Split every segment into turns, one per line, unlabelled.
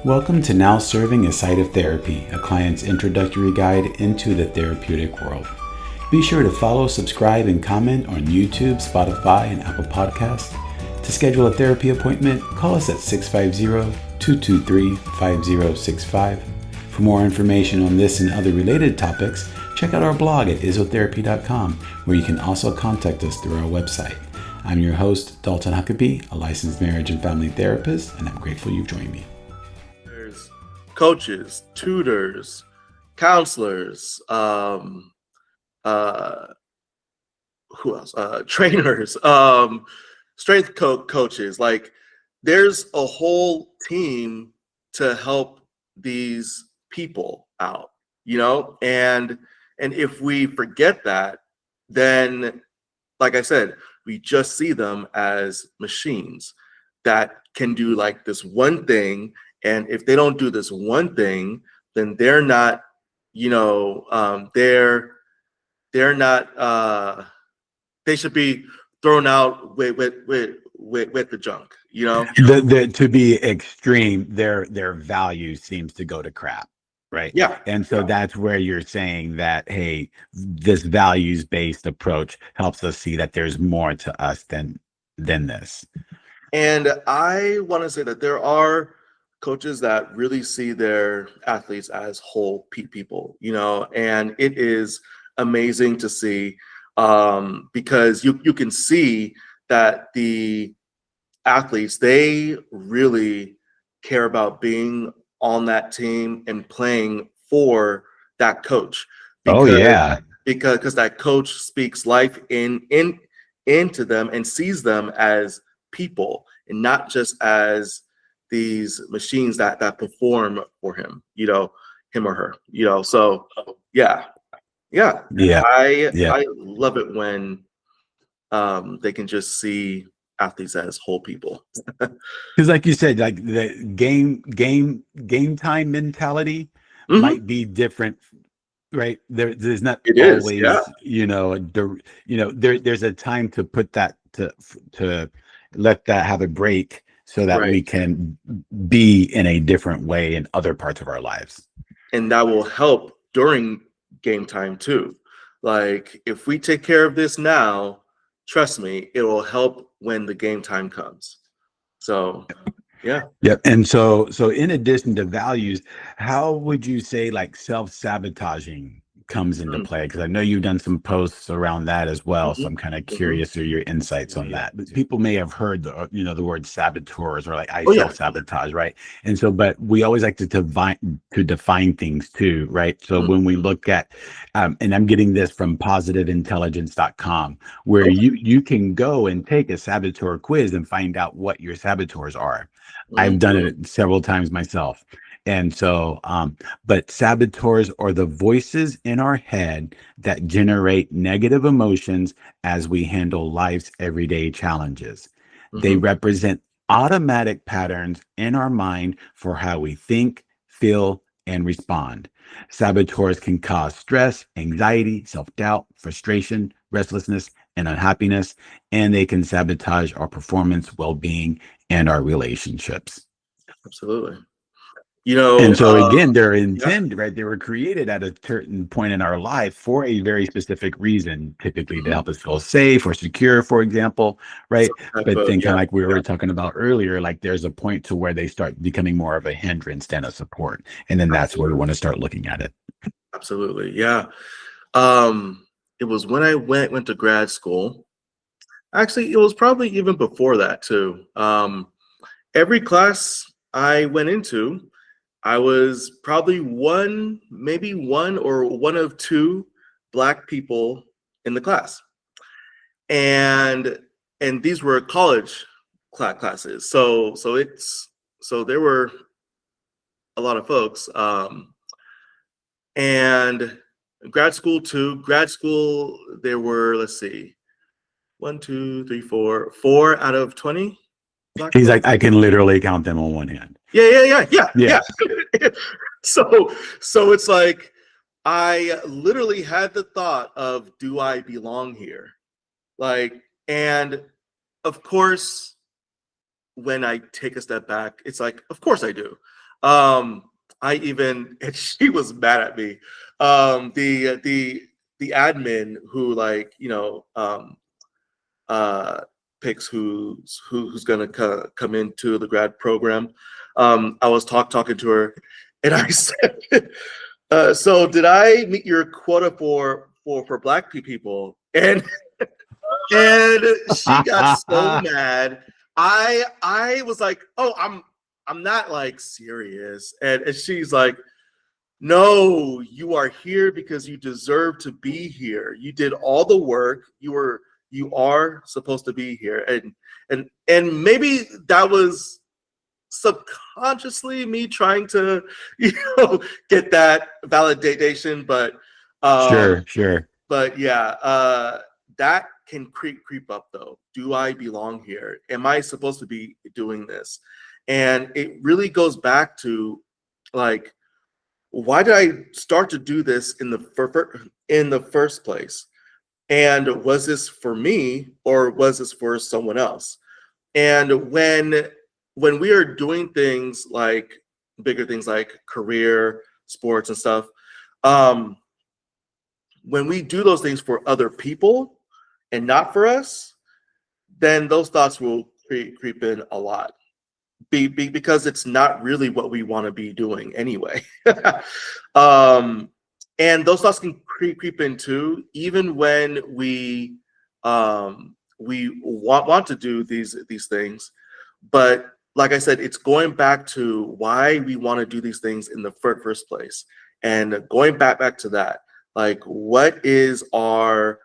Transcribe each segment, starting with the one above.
Welcome to Now Serving a Site of Therapy, a client's introductory guide into the therapeutic world. Be sure to follow, subscribe, and comment on YouTube, Spotify, and Apple Podcasts. To schedule a therapy appointment, call us at 650-223-5065. For more information on this and other related topics, check out our blog at isotherapy.com, where you can also contact us through our website. I'm your host, Dalton Huckabee, a licensed marriage and family therapist, and I'm grateful you've joined me.
There's coaches, tutors, counselors, who else? Trainers, strength coaches. Like, there's a whole team to help these people out, and if we forget that, then, like I said, we just see them as machines that can do like this one thing. And if they don't do this one thing, then they're not, they're not, they should be thrown out with the junk,
To be extreme, their value seems to go to crap, right?
Yeah.
And so that's where you're saying that, hey, this values-based approach helps us see that there's more to us than this.
And I want to say that there are coaches that really see their athletes as whole people, and it is amazing to see, because you can see that the athletes, they really care about being on that team and playing for that coach. Because that coach speaks life into them and sees them as people and not just as these machines that perform for him, him or her, so yeah. I love it when they can just see athletes as whole people.
Because like you said, like the game time mentality might be different, right? There's not always, there's a time to put that to let that have a break so that we can be in a different way in other parts of our lives.
And that will help during game time too. Like, if we take care of this now, trust me, it will help when the game time comes. So, yeah.
Yep. And so in addition to values, how would you say like self-sabotaging comes into play? Because I know you've done some posts around that as well. So I'm kind of curious of your insights on that. But people may have heard the word saboteurs, or like self-sabotage, right? And so, but we always like to define things too, right? So when we look at, and I'm getting this from positiveintelligence.com, where you can go and take a saboteur quiz and find out what your saboteurs are. I've done it several times myself. And so, but saboteurs are the voices in our head that generate negative emotions as we handle life's everyday challenges. They represent automatic patterns in our mind for how we think, feel, and respond. Saboteurs can cause stress, anxiety, self-doubt, frustration, restlessness, and unhappiness, and they can sabotage our performance, well-being, and our relationships.
Absolutely.
And so again, they're intended, right? They were created at a certain point in our life for a very specific reason, typically to help us feel safe or secure, for example, right? But then kind of like we were talking about earlier, like there's a point to where they start becoming more of a hindrance than a support. And then that's where we want to start looking at it.
Absolutely. Yeah. It was when I went to grad school. Actually, it was probably even before that too. Every class I went into, I was probably maybe one of two Black people in the class. And these were college classes. So there were a lot of folks. And grad school too. Grad school, there were, let's see, 1, 2, 3, 4 out of 20.
He's like, I can literally count them on one hand.
Yeah. So it's like, I literally had the thought of, do I belong here? Like, and of course, when I take a step back, it's like, of course I do. I even and she was mad at me. The admin who like uh picks who's gonna come into the grad program. I was talking to her, and I said, "So did I meet your quota for Black people?" And she got so mad. I was like, "Oh, I'm not like serious," and she's like, "No, you are here because you deserve to be here. You did all the work. You are supposed to be here." And maybe that was subconsciously me trying to, get that validation,
Sure, sure.
but yeah, that can creep up though. Do I belong here? Am I supposed to be doing this? And it really goes back to like, why did I start to do this in the first place? And was this for me or was this for someone else? And when we are doing things like bigger things like career, sports, and stuff, um, when we do those things for other people and not for us, then those thoughts will creep in a lot. Because it's not really what we want to be doing anyway. um, and those thoughts can creep in too, even when we want to do these things. But like I said, it's going back to why we want to do these things in the first place, and going back to that, like, what is our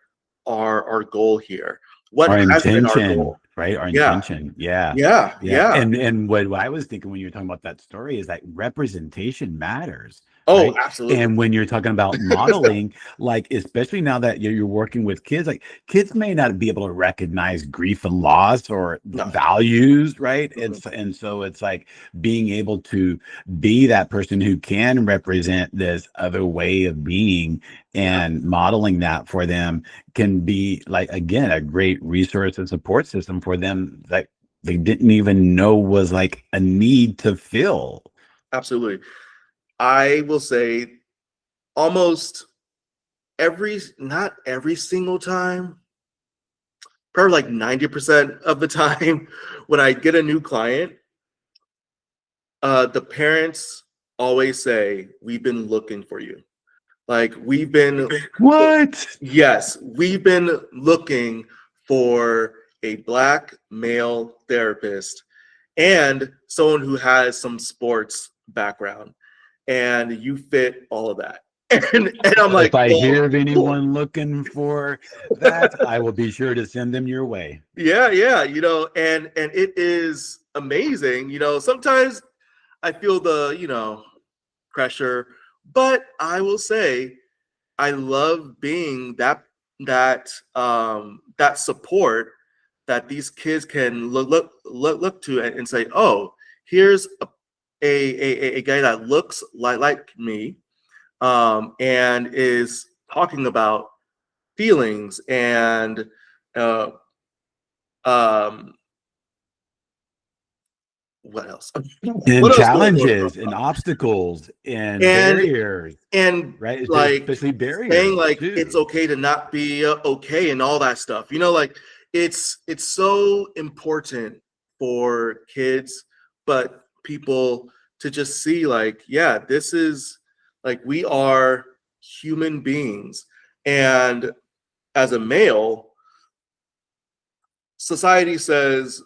goal here? What
Our
has been our
intention,
goal?
right? Our
Yeah,
intention. Yeah.
yeah,
Yeah.
yeah.
And what I was thinking when you were talking about that story is that representation matters,
Oh,
right?
absolutely.
And when you're talking about modeling, like especially now that you're working with kids, like kids may not be able to recognize grief and loss or
No.
values, right?
Mhm.
And so it's like being able to be that person who can represent this other way of being
Yeah,
and modeling that for them can be like again a great resource and support system for them that they didn't even know was like a need to fill.
absolutely. I will say almost not every single time, probably like 90% of the time when I get a new client, the parents always say, "We've been looking for you." Like,
What?
yes, we've been looking for a Black male therapist and someone who has some sports background, and you fit all of that. And I'm
If
like,
I
well,
hear of
cool.
anyone looking for that, I will be sure to send them your way.
Yeah, yeah, and it is amazing. Sometimes I feel the, pressure, but I will say I love being that support that these kids can look to and say, "Oh, here's a guy that looks like me, and is talking about feelings and uh, um, what else?
And
What else going
challenges and
on?
obstacles and
And
barriers,
and
right?
like
Especially
saying
barriers
like it's
too.
okay to not be okay and all that stuff. Like it's so important for kids, but people to just see like, yeah, this is like we are human beings, and as a male, society says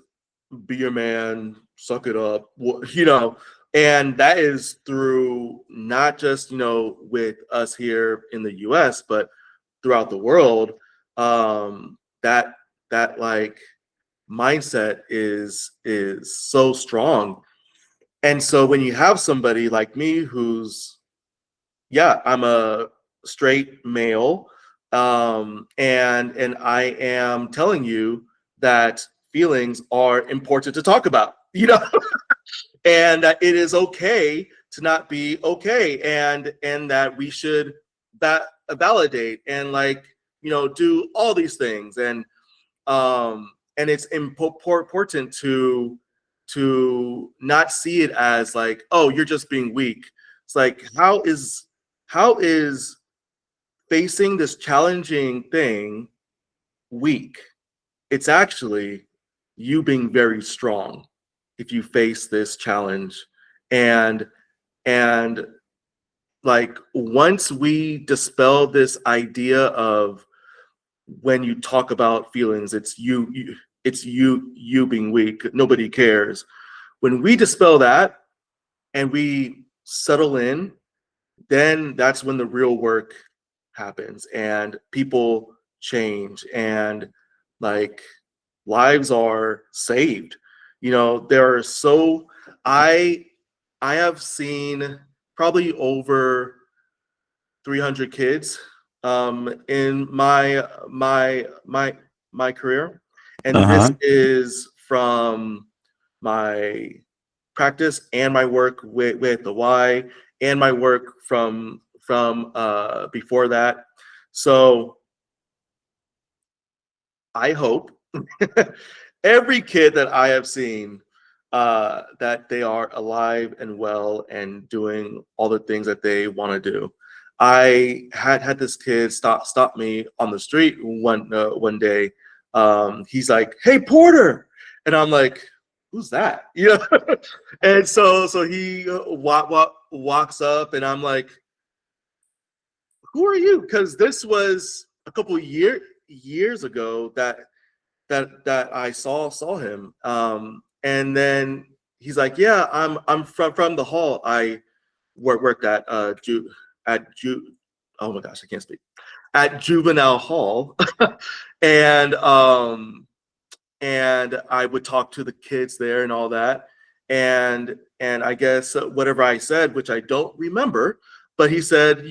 be a man, suck it up, and that is through not just, with us here in the US, but throughout the world. That like mindset is so strong. And so when you have somebody like me who's, yeah, I'm a straight male, and I am telling you that feelings are important to talk about, and that it is okay to not be okay, and that we should validate and like, do all these things, and it's important to not see it as like, oh, you're just being weak. It's like, how is facing this challenging thing weak? It's actually you being very strong if you face this challenge. And like, once we dispel this idea of, when you talk about feelings, it's you being weak, nobody cares. When we dispel that and we settle in, then that's when the real work happens and people change, and like, lives are saved. There are so I have seen probably over 300 kids in my career, and this
Uh-huh.
is from my practice and my work with the Y, and my work from before that. So I hope every kid that I have seen, that they are alive and well and doing all the things that they want to do. I had this kid stop me on the street one day. He's like, "Hey, Porter," and I'm like, "Who's that?" And so he walks up, and I'm like, "Who are you?" Because this was a couple years ago that I saw him. And then he's like, "Yeah, I'm from the hall. I worked at oh my gosh, I can't speak, at juvenile hall." and and I would talk to the kids there and all that. And I guess whatever I said, which I don't remember, but he said,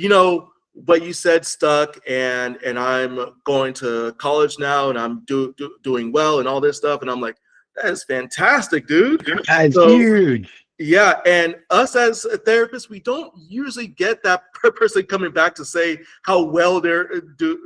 what you said stuck, and I'm going to college now, and I'm doing well and all this stuff. And I'm like, that is fantastic, dude.
That's
So
huge.
yeah, and us as therapists, we don't usually get that person coming back to say how well they're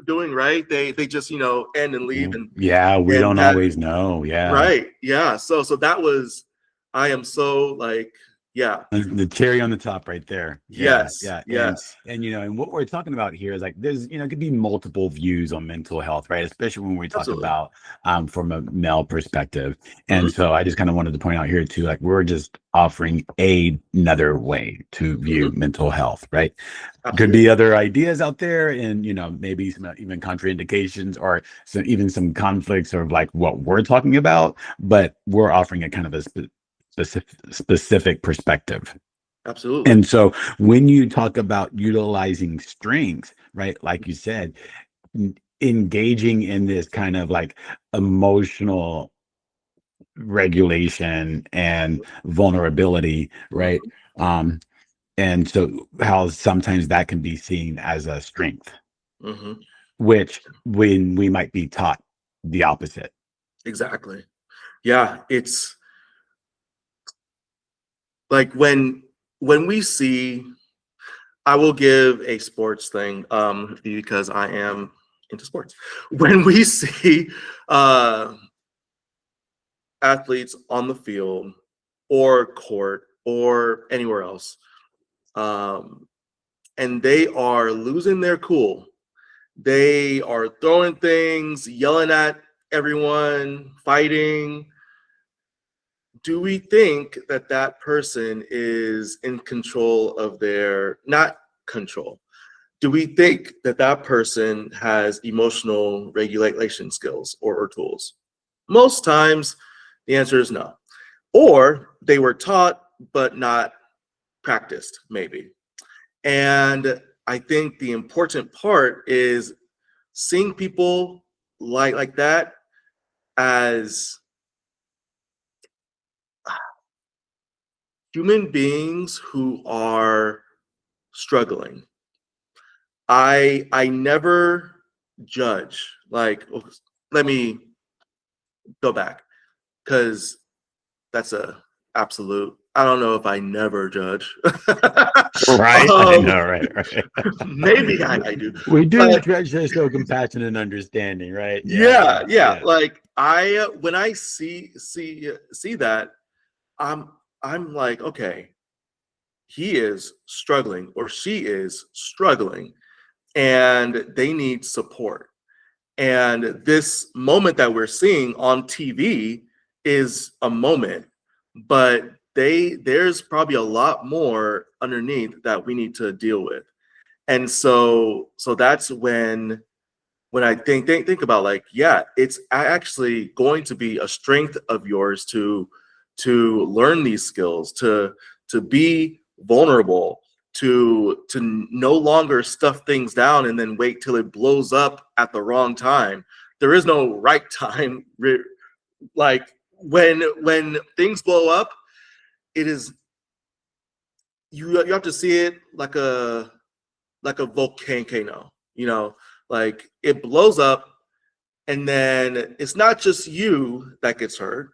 doing, right? They just end and leave,
Yeah, we
and
don't
that,
always know. Yeah.
right, yeah. So that was, I am so like, yeah,
The cherry on the top right there. Yeah,
yes,
yeah.
yes.
And and what we're talking about here is like there's it could be multiple views on mental health, right? Especially when we talk
Absolutely.
about from a male perspective.
Mhm.
And so I just kind of wanted to point out here too, like we're just offering another way to view
Mhm.
mental health, right? Could
Absolutely.
be other ideas out there, and maybe some even contraindications or even some conflicts of like what we're talking about, but we're offering a kind of a specific perspective.
Absolutely.
And so when you talk about utilizing strengths, right, like you said, engaging in this kind of like emotional regulation and vulnerability, right?
Mhm.
Um, and so how sometimes that can be seen as a strength,
Mhm.
which when we might be taught the opposite.
Exactly. Yeah, it's like, when we see, I will give a sports thing, because I am into sports. When we see uh, athletes on the field or court or anywhere else, um, and they are losing their cool, they are throwing things, yelling at everyone, fighting. Do we think that that person is in control of their, not control? Do we think that that person has emotional regulation skills or tools? Most times, the answer is no. Or they were taught but not practiced, maybe. And I think the important part is seeing people like that as human beings who are struggling. I never judge. Like, let me go back, because that's a absolute. I don't know if I never judge.
Right. I
um,
know, right.
maybe I do,
We do
but
try to show compassion and understanding, right? Yeah,
yeah,
yeah,
yeah.
yeah.
Like, I when I see that, I'm I'm like, okay, he is struggling or she is struggling and they need support. And this moment that we're seeing on TV is a moment, but there's probably a lot more underneath that we need to deal with. And so that's when I think about like, yeah, it's actually going to be a strength of yours to learn these skills, to be vulnerable, to no longer stuff things down and then wait till it blows up at the wrong time. There is no right time. Like when things blow up, it is you have to see it like a volcano, you know, like it blows up and then it's not just you that gets hurt,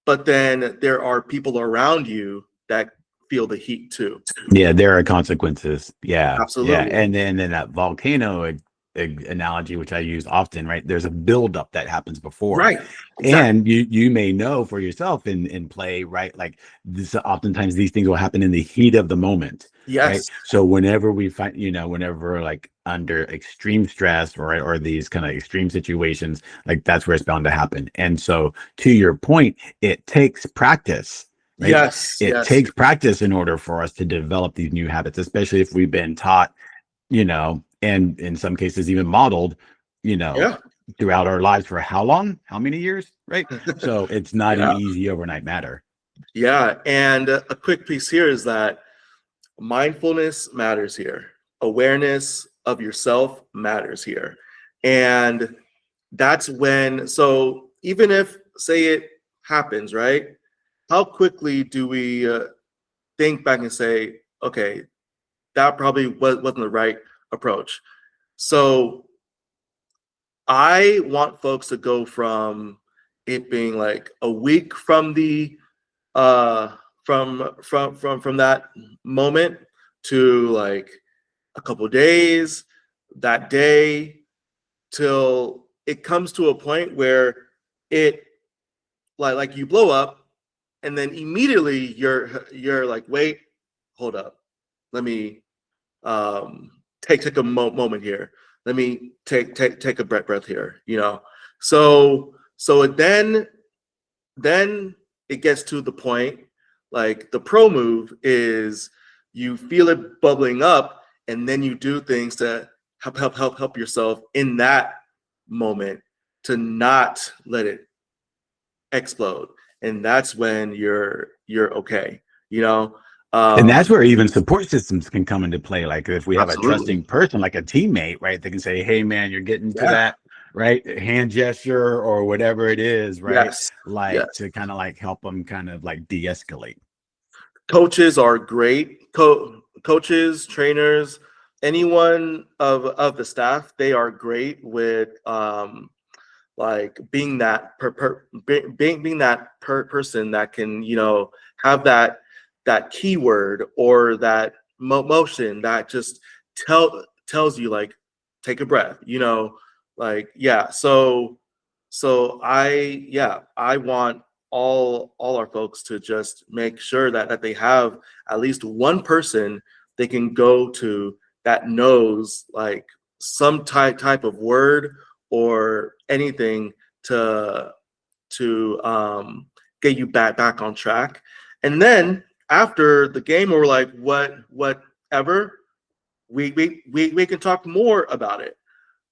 but then there are people around you that feel the heat too.
Yeah, there are consequences. Yeah, yeah.
Absolutely.
And then in that volcano analogy, which I use often, right? There's a buildup that happens before.
Right. Exactly.
And you may know for yourself in play, right? Like this, oftentimes these things will happen in the heat of the moment, right?
Yes.
So whenever we find, whenever we're like under extreme stress or these kind of extreme situations, like that's where it's bound to happen. And so to your point, it takes practice, right?
Yes.
It
Yes.
takes practice in order for us to develop these new habits, especially if we've been taught, and in some cases even modeled, you know,
Yeah.
throughout our lives for how long, how many years, right? So it's not an
Yeah.
easy overnight matter.
Yeah. And a quick piece here is that mindfulness matters here. Awareness of yourself matters here. And that's when, so even if, say, it happens, right? How quickly do we think back and say, okay, that probably wasn't the right approach? So I want folks to go from it being like a week from the uh from that moment to like a couple days, that day, till it comes to a point where it like you blow up and then immediately you're like, wait, hold up, let me take a moment here, let me take a breath here, you know. So then it gets to the point, like the pro move is you feel it bubbling up and then you do things to help yourself in that moment to not let it explode. And that's when you're okay, you know.
And that's
um
where even support systems can come into play. Like if we have a
Absolutely.
trusting person, like a teammate, right? They can say, hey man, you're getting to
Yeah.
that, right? Hand gesture or whatever it is, right?
Yes.
Like
Yes.
to kind of like help them kind of like de-escalate.
Coaches are great. Coaches, trainers, anyone of the staff, they are great with like being that being that person that can, you know, have that keyword or that motion that just tells you like, take a breath, you know. Like, yeah. So I want all our folks to just make sure that they have at least one person they can go to that knows like some type of word or anything to get you back on track. And then after the game, we're like, whatever, we can talk more about it.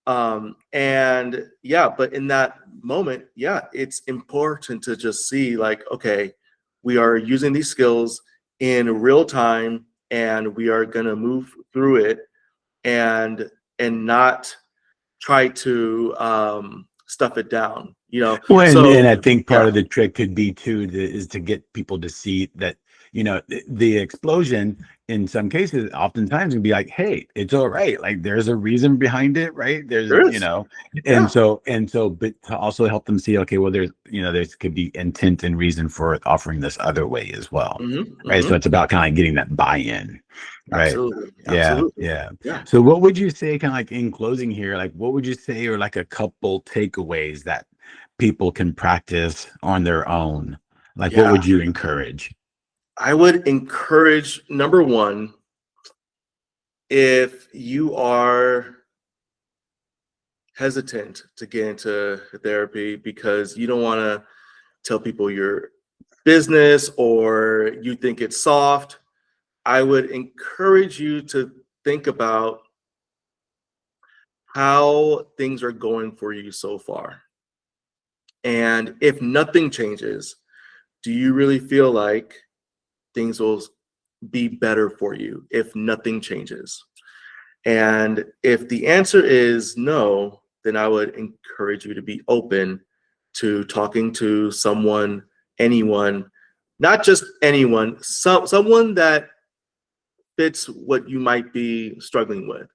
And yeah, but in that moment, yeah, it's important to just see like, okay, we are using these skills in real time and we are going to move through it and not try to stuff it down, you know.
Well,
So
and I think part
yeah.
of the trick could be too is to get people to see that the explosion in some cases oftentimes can be like, hey, it's all right, like there's a reason behind it, right? There's
There is. Yeah.
and so but to also help them see, okay, well there's could be intent and reason for offering this other way as well, right? So
Hmm.
it's about kind of getting that buy-in, right?
Absolutely.
Yeah,
Absolutely.
yeah.
Yeah.
So what would you say, kind of like in closing here, like what would you say are like a couple takeaways that people can practice on their own, Like, what
Yeah.
would you encourage?
I would encourage, number one, if you are hesitant to get into therapy because you don't want to tell people your business or you think it's soft, I would encourage you to think about how things are going for you so far. And if nothing changes, do you really feel like things will be better for you if nothing changes? And if the answer is no, then I would encourage you to be open to talking to someone, anyone, not just anyone, someone that fits what you might be struggling with.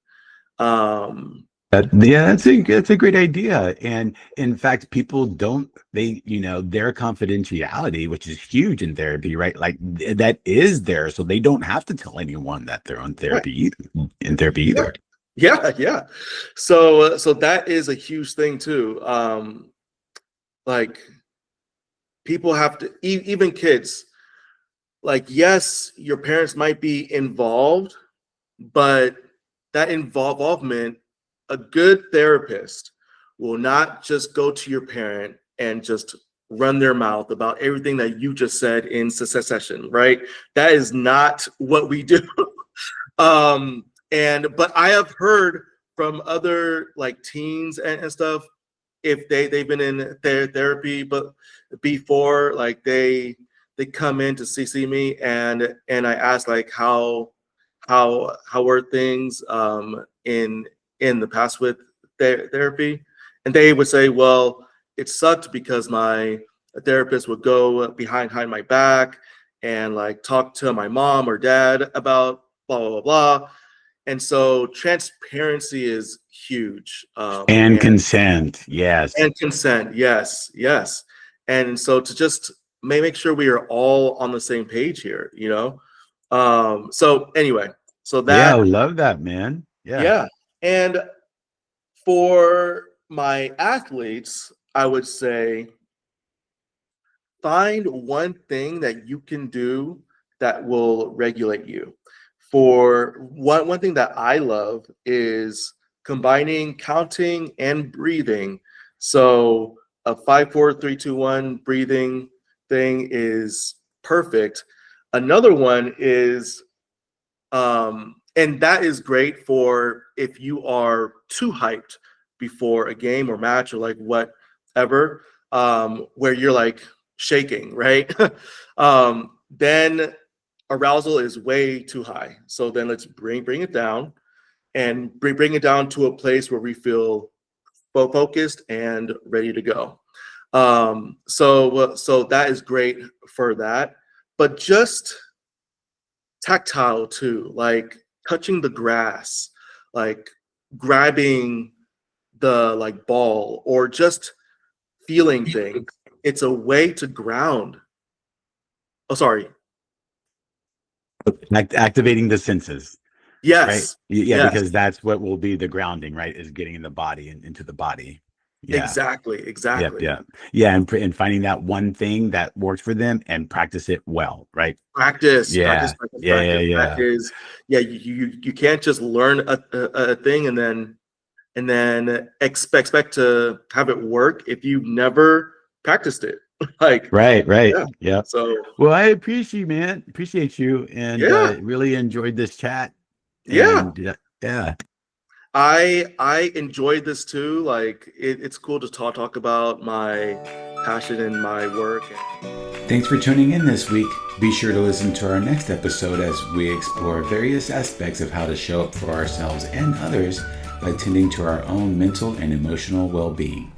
Yeah, that's a great idea. And in fact, people don't their confidentiality, which is huge in therapy, right? Like that is there, so they don't have to tell anyone that they're on
Right.
in therapy either.
Yeah. So that is a huge thing too. Like people have to, even kids. Like, yes, your parents might be involved, but that involvement, a good therapist will not just go to your parent and just run their mouth about everything that you just said in session, right? That is not what we do. But I have heard from other like teens and stuff, if they've been in therapy, but before, like they come in to see me, and I ask like how were things in the past with therapy, and they would say, well, it sucked because my therapist would go behind my back and like talk to my mom or dad about blah blah blah blah. And so transparency is huge,
And consent, yes.
and consent, yes. And so to just make sure we are all on the same page here, you know. So anyway, so
Yeah, I
that,
love that, man. Yeah.
yeah. And for my athletes, I would say find one thing that you can do that will regulate you. For one thing that I love is combining counting and breathing. So a 5 4 3 2 1 breathing thing is perfect. Another one is and that is great for if you are too hyped before a game or match or like whatever, where you're like shaking, right? Then arousal is way too high. So then let's bring it down and bring it down to a place where we feel focused and ready to go. So that is great for that. But just tactile too, like touching the grass, like grabbing the like ball, or just feeling things. It's a way to ground. Oh, sorry.
Activating the senses, right?
Yes.
Yeah,
Yes.
because that's what will be the grounding, right? Is getting in the body and into the body. Yeah.
Exactly.
Yep.
Exactly.
Yeah. Yeah. And finding that one thing that works for them and practice it well, right?
Practice.
Yeah. Yeah. Yeah.
That
Yeah.
is, yeah. You can't just learn a thing and then expect to have it work if you've never practiced it. Like,
Right. Right.
yeah.
Yeah.
So
Well, I appreciate you, man. Appreciate you, and
yeah,
really enjoyed this chat.
yeah.
And yeah.
I enjoyed this too. Like it's cool to talk about my passion and my work.
Thanks for tuning in this week. Be sure to listen to our next episode as we explore various aspects of how to show up for ourselves and others by tending to our own mental and emotional well-being.